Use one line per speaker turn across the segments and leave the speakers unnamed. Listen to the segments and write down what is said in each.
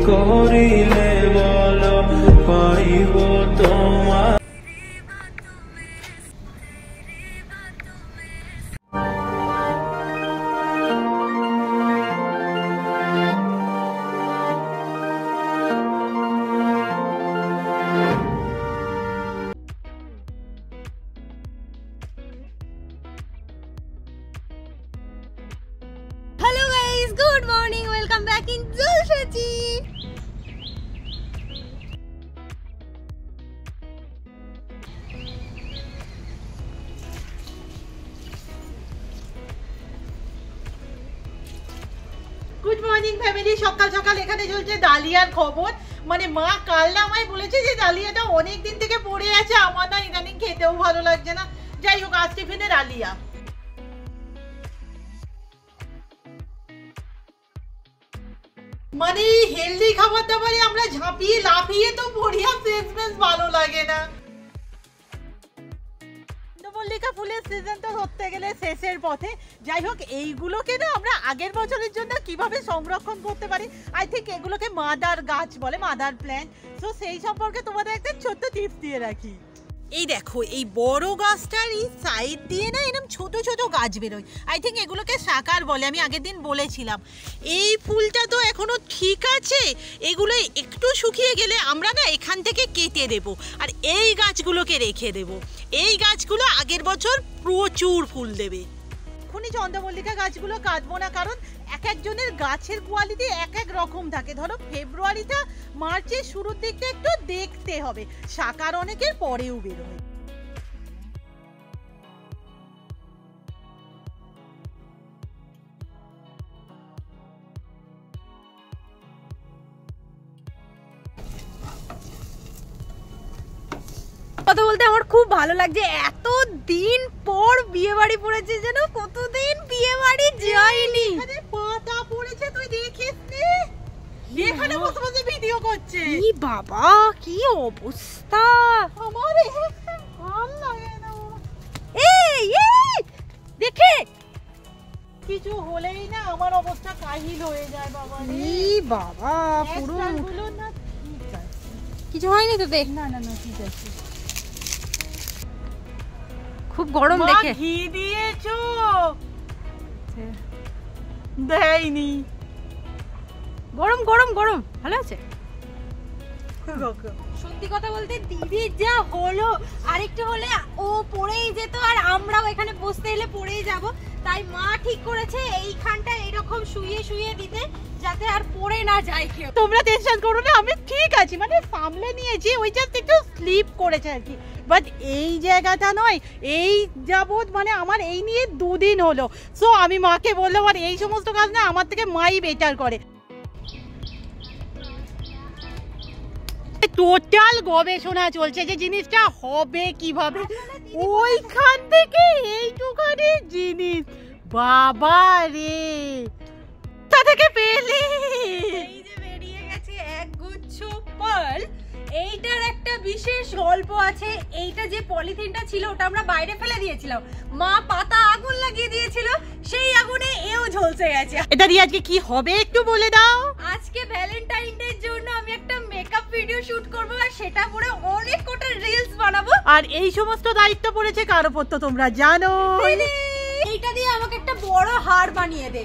করিলে বলো পাইব তোমার।
Hello guys, good morning, welcome back in Zulshachi.
Good morning family. সকাল সকাল এখানে চলছে ডালিয়ার খবর। মানে মা কাল না আমায় বলেছে যে ডালিয়াটা অনেক দিন থেকে পড়ে আছে, আমার না ইদানিং খেতেও ভালো লাগছে না। যাই হোক, আজ টিফিনে ডালিয়া। মানে হেলদি খাবার দাবারে আমরা ঝাঁপিয়ে লাফিয়ে তো পড়ি, আর শেষ ভালো লাগে না। মল্লিকা ফুলের সিজন তো ধরতে গেলে শেষের পথে। যাই হোক, এইগুলোকে না আমরা আগের বছরের জন্য কিভাবে সংরক্ষণ করতে পারি, আই থিঙ্ক এগুলোকে মাদার গাছ বলে, মাদার প্ল্যান্ট। তো সেই সম্পর্কে তোমাদের একটা ছোট্ট টিপস দিয়ে রাখি। এই দেখো, এই বড় গাছটার এই সাইড দিয়ে না এরকম ছোট ছোট গাছ বেরোয়, আই থিঙ্ক এগুলোকে সাকার বলে, আমি আগের দিন বলেছিলাম। এই ফুলটা তো এখনো ঠিক আছে, এগুলো একটু শুকিয়ে গেলে আমরা না এখান থেকে কেটে দেব, আর এই গাছগুলোকে রেখে দেব। এই গাছগুলো আগের বছর প্রচুর ফুল দেবে। এখনই চন্দ্রমল্লিকা গাছগুলো কাটবো না, কারণ এক একজনের গাছের কোয়ালিটি এক এক রকম থাকে। ধরো ফেব্রুয়ারিটা মার্চের শুরুর দিকটা একটু দেখতে হবে, শাকার অনেকের পরেও বেরোয়।
কথা বলতে আমার খুব ভালো লাগছে, এত দিন পর বিয়ে বাড়ি পড়েছে, যেন কতদিন বিয়ে বাড়ি যাইনি।
এখানে পাতা পড়েছে, তুই দেখিস নি? এখানে বসে বসে ভিডিও করছে।
কি বাবা, কি অবস্থা!
আমার ভালো লাগে না।
এই দেখে
কিছু হলেই না আমার অবস্থা কাহিল হয়ে যায় বাবা রে।
এই বাবা, পুরো
গুলো না ঠিক আছে,
কিছু হয়নি তো? দেখ,
না না না ঠিক আছে।
খুব গরম দেখে।
ঘি দিয়েছো? দেয়নি।
গরম গরম গরম, ভালো আছে। সত্যি কথা বলতে দিদির যা হলো, আরেকটু হলে ও পড়েই যেত, আর আমরাও এখানে বসতে এলে পড়েই যাব। তাই মা ঠিক করেছে এইখানটা এরকম শুয়ে শুয়ে দিতে, যাতে আর পড়ে না যায় কেউ।
তোমরা টেনশন করো না, আমি ঠিক আছি, মানে সামলে নিয়েছি। ওই জাস্ট একটু স্লিপ করেছে আর কি, বাট এই জায়গাটা নয়। এই যাবত মানে আমার এই নিয়ে 2 দিন হলো। সো আমি মাকে বললাম, আর এই সমস্ত কাজ না আমার থেকে মাই বেটার করে। টোটাল গবেষণা চলছে যে জিনিসটা হবে কিভাবে, ওইখান থেকে এইটুখানি জিনিস। বাবা রে, তা থেকে পেলি।
এই যে বেরিয়ে গেছে এক গুচ্ছ পার্ল। এইটার একটা বিশেষ গল্প আছে। এইটা যে পলিথিনটা ছিল ওটা আমরা বাইরে ফেলে দিয়েছিলাম, মা পাতা আগুন লাগিয়ে দিয়েছিল, সেই আগুনে এও ঝলসে গেছে।
এটা দিয়ে আজকে কি হবে একটু বলে দাও।
আজকে ভ্যালেন্টাইন ডে এর জন্য আমি একটা মেকআপ ভিডিও শুট করব, আর সেটা পরে অনেক কটা রিলস বানাবো।
আর এই সমস্ত দায়িত্ব পড়েছে কার উপর তো তোমরা জানো।
এইটা দিয়ে আমাকে একটা বড় হার বানিয়ে দে।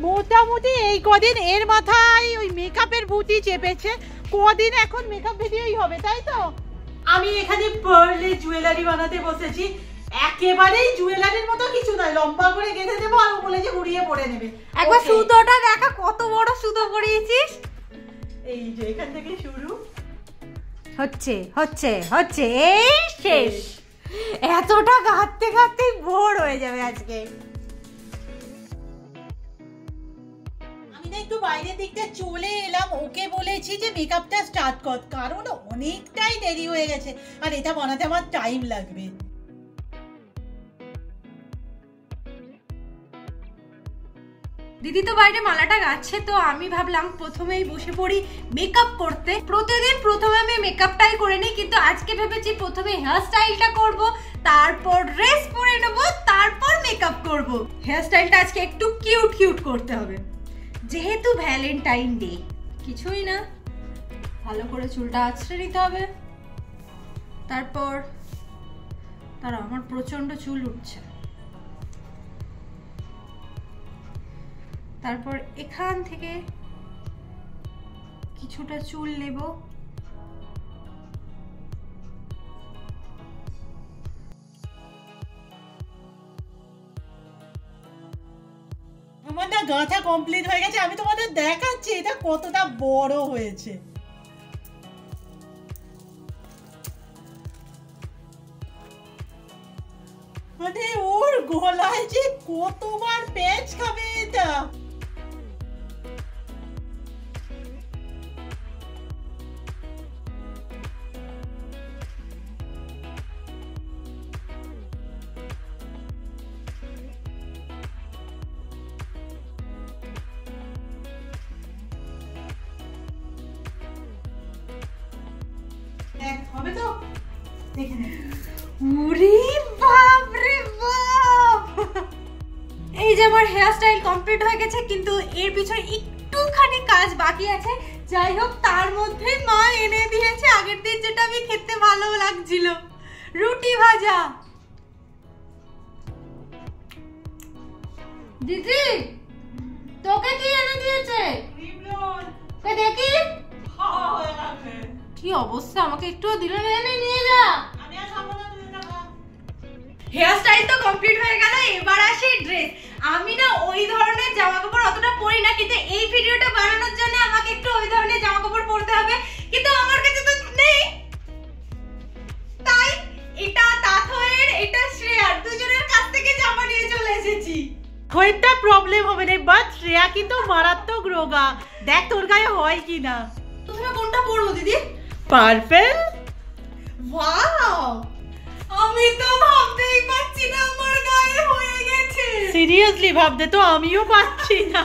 মোটামুটি এই কদিন এর মাথায় ওই মেকআপের ভূতি চেপেছে, কদিন এখন মেকআপ ভিডিওই হবে, তাই তো। আমি এখানে পার্লে জুয়েলারি বানাতে বসেছি। একেবারেই জুয়েলারির মতো কিছু নয়, লম্বা করে গেঁথে দেবো, আর বলে যে ঘুরিয়ে পড়ে নেবে।
একবার সুতোটা দেখা, কত বড় সুতো পরিয়েছিস।
এই যে এখান থেকে শুরু
হচ্ছে হচ্ছে হচ্ছে, এই শেষ। এতটা ঘাটতে ঘাটতে বোর হয়ে যাবে আজকে।
আমি না একটু বাইরের দিকটা চলে এলাম, ওকে বলেছি যে মেকআপটা স্টার্ট কর, কারণ অনেকটাই দেরি হয়ে গেছে, আর এটা বানাতে আমার টাইম লাগবে।
দিদি তো বাইরে মালাটা গাচ্ছে, তো আমি ভাবলাম প্রথমেই বসে পড়ি মেকআপ করতে। প্রতিদিন প্রথমে আমি মেকআপটাই করে নিই, কিন্তু আজকে ভেবেছি প্রথমে হেয়ার স্টাইলটা করব, তারপর ড্রেস পরে নেব, তারপর মেকআপ করব। হেয়ার স্টাইলটা আজকে একটু কিউট কিউট করতে হবে, যেহেতু ভ্যালেন্টাইন ডে। কিছুই না, ভালো করে চুলটা আঁচড়ে নিতে হবে। তারপর আমার প্রচন্ড চুল উঠছে। তারপর এখান থেকে কিছুটা চুল নেব,
আমার না গাঁথা কমপ্লিট হয়ে গেছে। আমি তোমাদের দেখাচ্ছি এটা কতটা বড় হয়েছে। মানে ওর গলায় যে কতবার প্যাচ খাবে এটা। হবে তো দেখে নে।
ওরে বাপ রে বাপ, এই যে আমার হেয়ার স্টাইল কমপ্লিট হয়ে গেছে, কিন্তু এর পিছনে একটুখানি কাজ বাকি আছে। যাই হোক, তার মধ্যে মা এনে দিয়েছে আগের দিন যেটা আমি খেতে ভালো লাগছিল, রুটি ভাজা। দিদি তোকে কি এনে দিয়েছে? দেখি কি অবস্থা, আমাকে একটু দিলে এনে নিয়ে যা। হেয়ার স্টাইল তো কমপ্লিট হয়ে গেল, এবার আসি ড্রেস। আমি না ওই ধরনের জামা কাপড় অতটা পরি না, কিন্তু এই ভিডিওটা বানানোর জন্য আমাকে একটু ওই ধরনের জামা কাপড় পরতে হবে, কিন্তু আমার কাছে তো নেই। তাই এটা তাথয়ের, এটা শ্রেয়ার, দুজনের কাছ থেকে জামা নিয়ে চলে এসেছি।
হয়টা প্রবলেম হবে না, বাট শ্রেয়া কিন্তু মারাত্মক রোগা। দেখ তোর গায়ে হয় কি না।
তুমি কোনটা পরবো দিদি?
পারফেক্ট।
ওয়াও, আমি তো ভাবতেই পারছি না আমার গায়ে হয়ে গেছে।
সিরিয়াসলি ভাবতে তো আমিও পাচ্ছি না।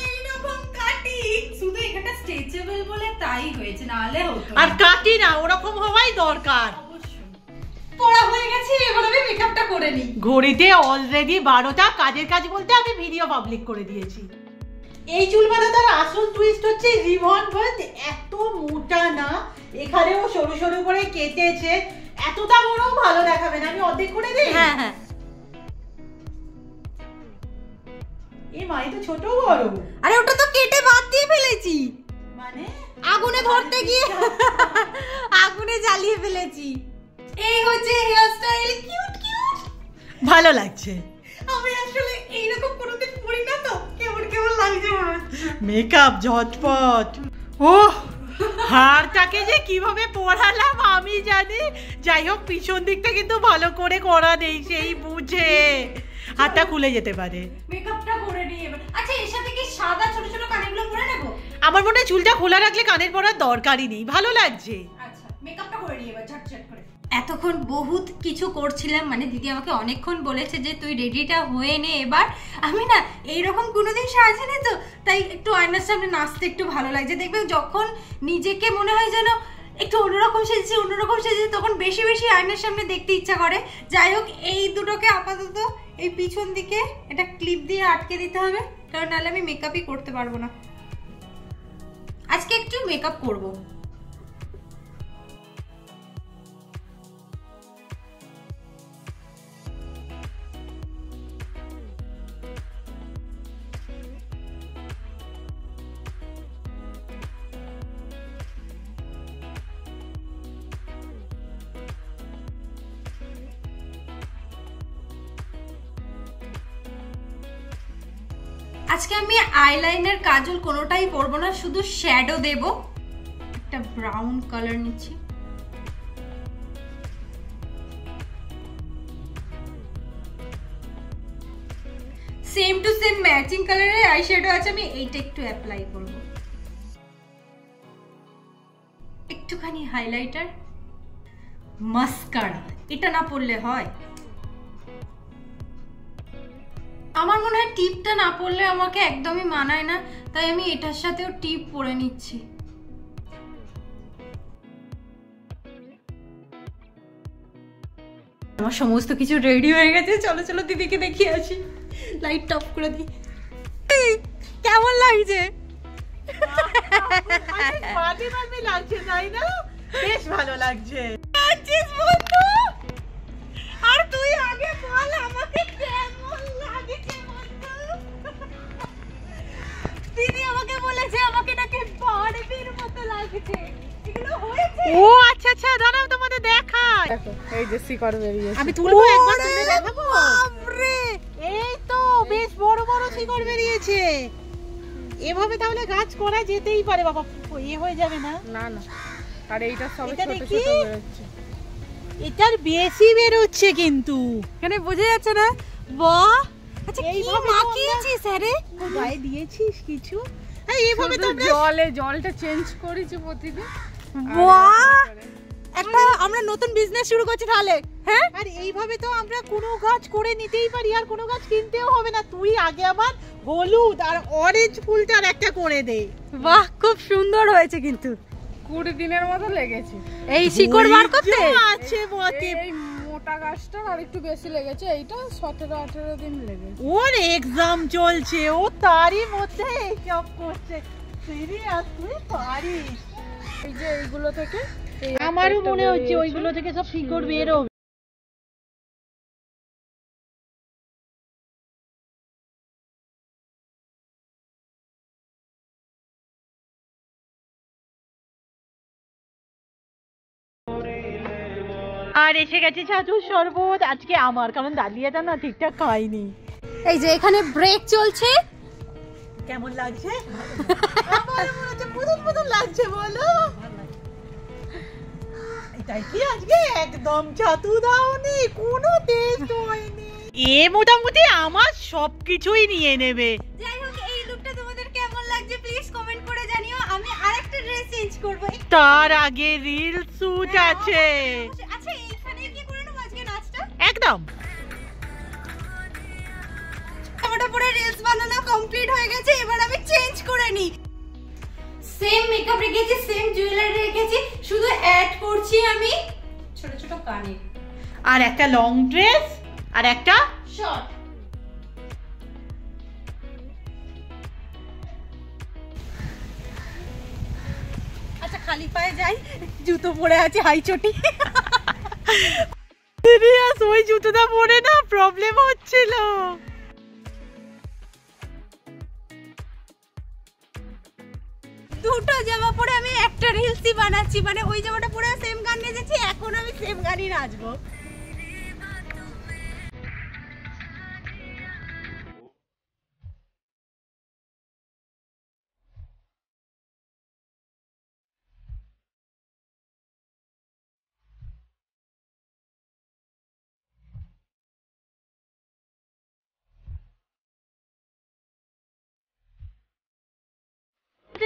এইরকম কাটি শুধু এখানটা স্ট্রেচেবল বলে তাই হয়েছে, নাহলে হতো
আর কাটি না, ওরকম হওয়াই দরকার।
পড়া হয়ে গেছে, এবার আমি মেকআপটা করে নিই।
ঘড়িতে অলরেডি 12টা। কাজের কাজ বলতে আমি ভিডিও পাবলিক করে দিয়েছি। এই চুল বাঁধাটার আসল টুইস্ট হচ্ছে রিবন বাট এত মোটা না, এখানেও সরু সরু করে কেটেছে। এতটা বড় ভালো দেখাবে না, আমি অর্ধেক করে দিই।
হ্যাঁ হ্যাঁ,
এই মাই তো ছোট বড়।
আরে ওটা তো কেটে বাদ দিয়ে ফেলেছি,
মানে
আগুনে ধরতে গিয়ে আগুনে জ্বালিয়ে ফেলেছি। এই হচ্ছে হেয়ার স্টাইল, কিউট কিউট,
ভালো লাগছে।
আমি আসলে এইরকম কোনোদিন পরি না, তো কেমন কেমন লাগছে মনে হচ্ছে।
মেকআপ ঝটপট। ওহ, হারটাকে যে কিভাবে পরালাম আমি জানি। যাই হোক, পিছন দিকটা কিন্তু ভালো করে করা নেই, সেই বুঝে হাতটা খুলে যেতে পারে।
মেকআপটা করে নিই এবার। আচ্ছা, এর সাথে কি সাদা ছোট ছোট কানেরগুলো পরে নেব?
আমার মনে হয় চুলটা খোলা রাখলে কানের পরার দরকারই নেই, ভালো লাগছে।
আচ্ছা, মেকআপটা করে নিই এবার ঝটঝট করে। এতক্ষণ বহুত কিছু করছিলাম, মানে দিদি আমাকে অনেকক্ষণ বলেছে যে তুই রেডিটা হয়ে নে এবার। আমি না এইরকম কোনোদিন সাজিনি তো, তাই একটু আয়নার সামনে নাচতে একটু ভালো লাগছে। দেখবে যখন নিজেকে মনে হয় যেন একটু অন্যরকম সেজেছি, তখন বেশি বেশি আয়নার সামনে দেখতে ইচ্ছা করে। যাই হোক, এই দুটোকে আপাতত এই পিছন দিকে এটা ক্লিপ দিয়ে আটকে দিতে হবে, কারণ নাহলে আমি মেকআপই করতে পারবো না। আজকে একটু মেকআপ করবো। আজকে আমি আইলাইনার কাজল কোনোটাই পরবো না, শুধু শ্যাডো দেব। একটা ব্রাউন কালার নিচ্ছি, সেম টু সেম ম্যাচিং কালারের আই শ্যাডো আছে, আমি এইটা একটু অ্যাপ্লাই করব। একটুখানি হাইলাইটার, মাস্কারা, এটা না পরলে হয়। আমার মনে হয় টিপটা না পরলে আমাকে একদমই মানায় না, তাই আমি এটার সাথেও টিপ পরে নিচ্ছি। আমার সমস্ত কিছু রেডি হয়ে গেছে, চলো চলো দিদিকে দেখিয়ে আসি। লাইট অফ করে দিই। কেমন লাগছে?
পার্টি পার্টি লাগছে তাই না? বেশ ভালো লাগছে।
আর তুই আগে বল আমাকে কেমন লাগছে বন্ধু। দিদি আমাকে বলেছে আমাকে নাকি বারবির মতো লাগছে। এগুলো হয়েছে?
ও আচ্ছা আচ্ছা, দাঁড়াও তোমাদের দেখাই।
দেখো এই যে শিকড় বেরিয়েছে।
আমি তুলবো, একবার তুলে দেখাবো। বাপরে, এই তো বেশ বড় বড় শিকড় বেরিয়েছে। এভাবে তাহলে গাছ করা যেতেই পারে বাবা, হয়ে যাবে না?
না না, আর এইটা সব
এটা
ছোট
দেখি।
ছোট বেরোচ্ছে।
এটার বেশি বেরোচ্ছে কিন্তু,
এখানে বোঝা যাচ্ছে না। বাহ, আচ্ছা কি
এইভাবে তো
মাখিয়েছিস আরে?
গায়ে দিয়েছিস কিছু? হ্যাঁ, এইভাবে তো
শুধু জলটা চেঞ্জ করেছি প্রতিদিন।
বাহ, একটা আমরা নতুন বিজনেস শুরু করছি তাহলে। হ্যাঁ,
আর এইভাবে তো আমরা কোনো গাছ করে নিতেই পারি, আর কোনো গাছ কিনতেও হবে না। তুই আগে আমার হলুদ আর অরেঞ্জ ফুলটার একটা করে দে।
বাহ খুব সুন্দর হয়েছে কিন্তু।
20 দিনের মতো লেগেছে।
এই শিকড় বার করতে
আছে বটে।
এই মোটা গাছটা আর একটু বেশি লেগেছে, এইটা 17-18 দিন লেগেছে।
ওর এক্সাম চলছে, ও তারই মধ্যে এইসব করছে। সিরিয়াস, তুই পারিস।
এই যে এইগুলো থেকে
আমারও মনে হচ্ছে ওইগুলো থেকে সব শিকড় বেরোবে। আর এসে গেছে ছাতুর শরবত আজকে আমার, কারণ ডালিয়াটা না ঠিকঠাক খাইনি।
এই যে এখানে ব্রেক চলছে।
কেমন লাগছে? আমার মনে হচ্ছে পুতুল পুতুল লাগছে, বলো। এটাই কি আজকে একদম ছাতু দাওনি, কোনো টেস্ট হয়নি। এ মোটামুটি আমার সবকিছুই নিয়ে নেবে।
যাই হোক, এই লুকটা তোমাদের কেমন লাগছে প্লিজ কমেন্ট করে জানিও। আমি আরেকটা ড্রেস চেঞ্জ করব।
তার আগে রিল শুট আছে।
আচ্ছা এইখানে কি করে নেব আজকে নাচটা?
একদম
আমাটা পুরো রিলস বানানো কমপ্লিট হয়ে গেছে, এবার আমি চেঞ্জ করে নি। সেম মেকআপ রেখেছি, সেম জুয়েলারি রেখেছি, শুধু অ্যাড করছি আমি ছোট ছোট কানের
আর একটা লং ড্রেস আর একটা
শর্ট। আচ্ছা খালি পায়ে যাই, জুতো পরে আছে হাই চটি।
সিরিয়াস, ওই জুতোটা পরে না প্রবলেম হচ্ছিল।
দুটো জামা পরে আমি একটা রিলসই বানাচ্ছি, মানে ওই জামাটা পরে সেম গান নেচেছি, এখন আমি সেম গানই নাচবো।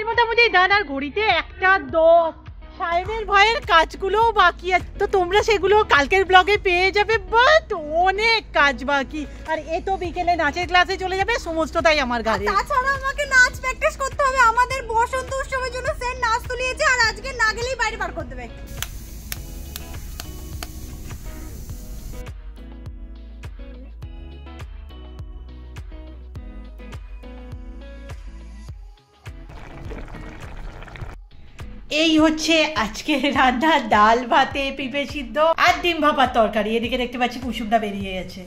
মোটামুটি দাদার ঘড়িতে 1:10। সায়নের ভয়ের কাজগুলোও বাকি আছে, তো তোমরা সেগুলো কালকের ব্লগে পেয়ে যাবে। বাট অনেক কাজ বাকি, আর এ তো বিকেলে নাচের ক্লাসে চলে যাবে, সমস্তটাই আমার ঘাড়ে।
তাছাড়া আমাকে নাচ প্র্যাকটিস করতে হবে। আমাদের বসন্ত উৎসবের জন্য স্যার নাচ তুলিয়েছে, আর আজকে না গেলেই বাইরে বার করে দেবে।
এই হচ্ছে আজকে রান্না, ডাল ভাতে পেঁপে সিদ্ধ আর ডিম ভাপার তরকারি। এদিকে দেখতে পাচ্ছি কুসুমটা বেরিয়ে গেছে।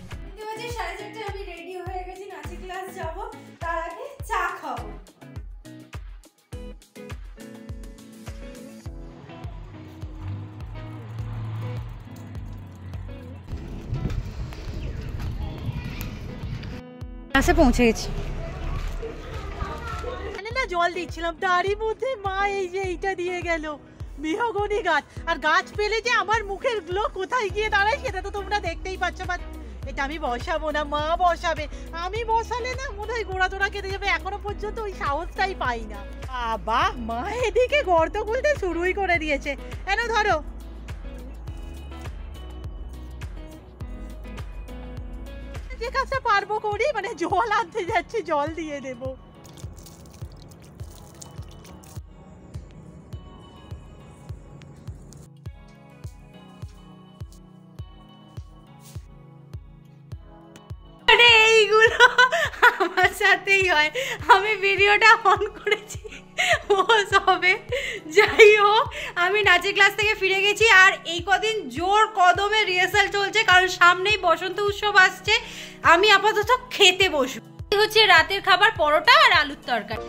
4:30 আমি রেডি হয়ে গেছি, নাচের ক্লাস যাব, তার আগে চা খাবো। ক্লাসে পৌঁছে গেছি।
জল দিচ্ছিলাম, তারই মধ্যে মা এই যে এইটা দিয়ে গেল, মেহগনি গাছ। আর গাছ পেলে যে আমার মুখের গ্লো কোথায় গিয়ে দাঁড়ায় সেটা তো তোমরা দেখতেই পাচ্ছ। বাট এটা আমি বসাবো না, মা বসাবে। আমি বসালে না মনে হয় গোড়া তোড়া কেটে যাবে, এখনো পর্যন্ত ওই সাহসটাই পাই না। বাবা, মা এদিকে গর্ত খুলতে শুরুই করে দিয়েছে। কেন ধরো, যে কাজটা পারবো করি, মানে জল আনতে যাচ্ছি, জল দিয়ে দেবো।
এইগুলো আমার সাথেই হয়। আমি ভিডিওটা অন করেছি, ও সবে আমি নাচের ক্লাস থেকে ফিরে গেছি আর এই কদিন জোর কদমে রিহার্সাল চলছে, কারণ সামনেই বসন্ত উৎসব আসছে। আমি আপাতত খেতে বসবো। হচ্ছে রাতের খাবার পরোটা আর আলুর তরকারি।